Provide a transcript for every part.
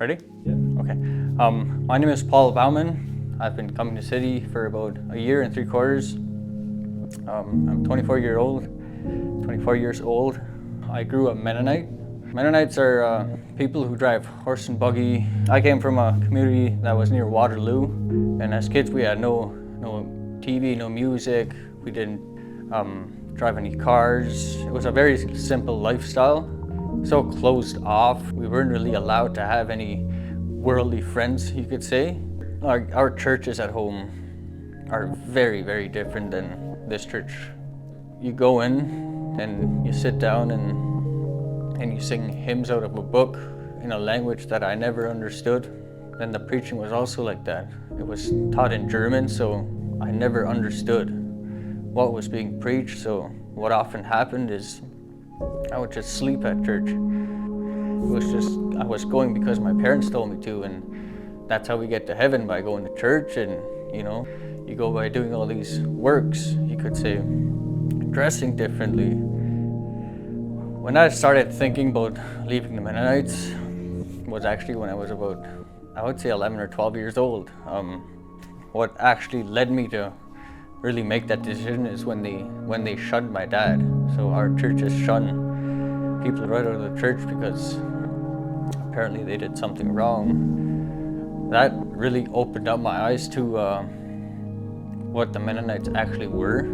Ready? Yeah. Okay. My name is Paul Bauman. I've been coming to City for about a year and 3/4. I'm 24 years old. I grew up Mennonite. Mennonites are people who drive horse and buggy. I came from a community that was near Waterloo, and as kids we had no TV, no music. We didn't drive any cars. It was a very simple lifestyle. So closed off. We weren't really allowed to have any worldly friends, you could say. Our churches at home are very, very different than this church. You go in and you sit down and you sing hymns out of a book in a language that I never understood. And the preaching was also like that. It was taught in German, so I never understood what was being preached. So what often happened is I would just sleep at church. I was going because my parents told me to, and that's how we get to heaven, by going to church. And you go by doing all these works, you could say, dressing differently. When I started thinking about leaving the Mennonites was actually when I was about, I would say 11 or 12 years old. What actually led me to really make that decision is when they shunned my dad. So our churches shun people right out of the church because apparently they did something wrong. That really opened up my eyes to what the Mennonites actually were.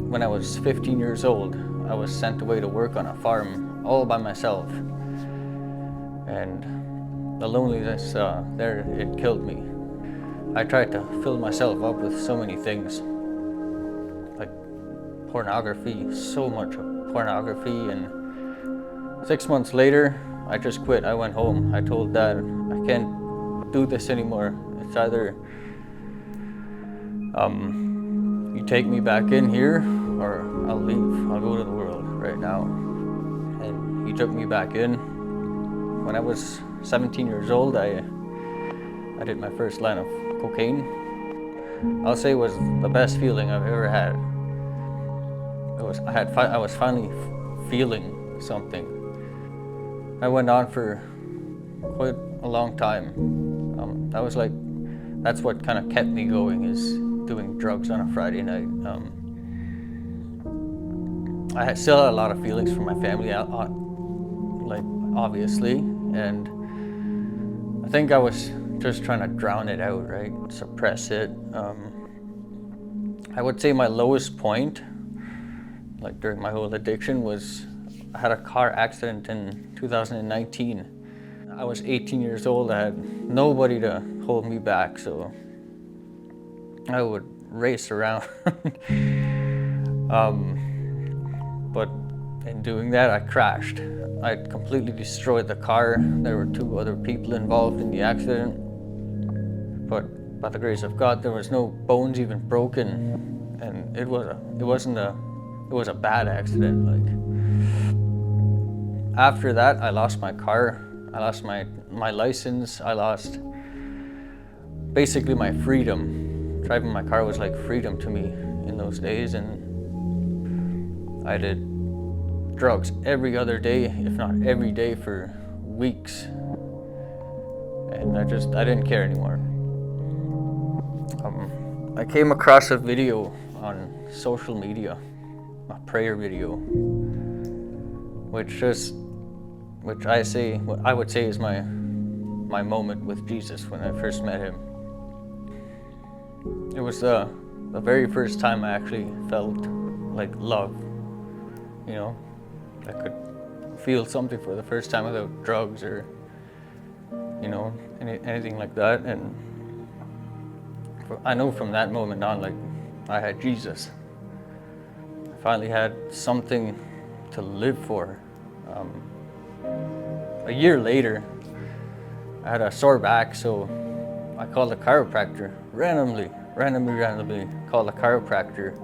When I was 15 years old, I was sent away to work on a farm all by myself. And the loneliness there, it killed me. I tried to fill myself up with so many things, like pornography, so much pornography. And 6 months later, I just quit. I went home. I told Dad, I can't do this anymore. It's either you take me back in here or I'll leave. I'll go to the world right now. And he took me back in. When I was 17 years old, I did my first line of cocaine. I'll say it was the best feeling I've ever had. I was finally feeling something. I went on for quite a long time. That's what kind of kept me going, is doing drugs on a Friday night. I still had a lot of feelings for my family, obviously, and I think I was just trying to drown it out, right? Suppress it. I would say my lowest point, like during my whole addiction, was I had a car accident in 2019. I was 18 years old. I had nobody to hold me back, so I would race around. But in doing that, I crashed. I completely destroyed the car. There were 2 other people involved in the accident, but by the grace of God, there was no bones even broken, and it was a bad accident. After that, I lost my car. I lost my license. I lost basically my freedom. Driving my car was like freedom to me in those days, and I did drugs every other day, if not every day, for weeks. And I didn't care anymore. I came across a video on social media, a prayer video, which I would say is my moment with Jesus when I first met him. It was the very first time I actually felt like love. I could feel something for the first time without drugs or anything like that. And I know from that moment on, I had Jesus. I finally had something to live for. A year later, I had a sore back, so I called a chiropractor randomly called a chiropractor,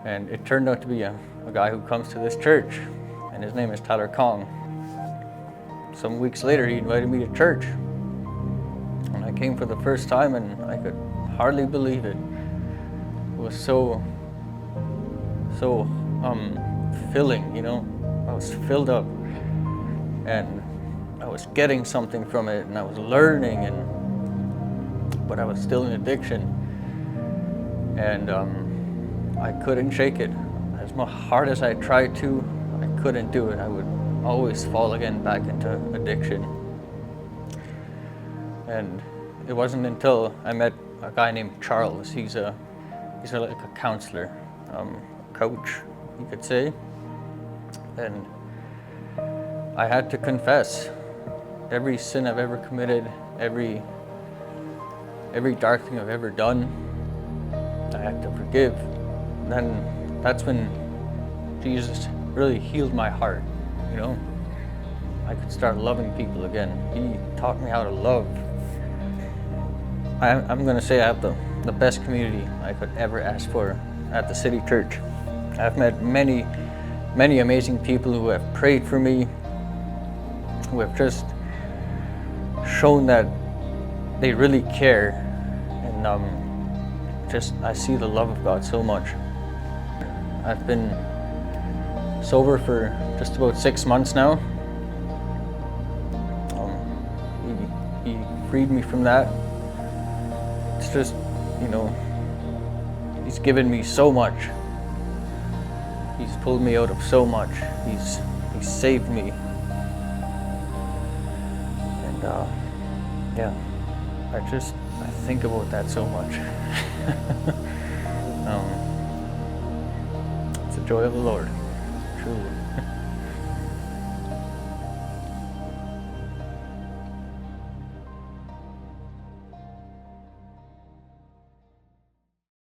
and it turned out to be a guy who comes to this church, and his name is Tyler Kong. Some weeks later, he invited me to church, and I came for the first time, and I could hardly believe it. It was so filling, I was filled up, and I was getting something from it, and I was learning, but I was still in addiction, and I couldn't shake it. As hard as I tried to, I couldn't do it. I would always fall again back into addiction. And it wasn't until I met a guy named Charles. He's like a counselor, coach, you could say. And I had to confess every sin I've ever committed, every dark thing I've ever done. I had to forgive. And then that's when Jesus really healed my heart, you know? I could start loving people again. He taught me how to love. I'm gonna say I have the best community I could ever ask for at the City Church. I've met many amazing people who have prayed for me, who have just shown that they really care, and I see the love of God so much. I've been sober for just about 6 months now. He freed me from that. It's just, you know, he's given me so much. He's pulled me out of so much. He's saved me. And yeah, I think about that so much. It's the joy of the Lord, truly.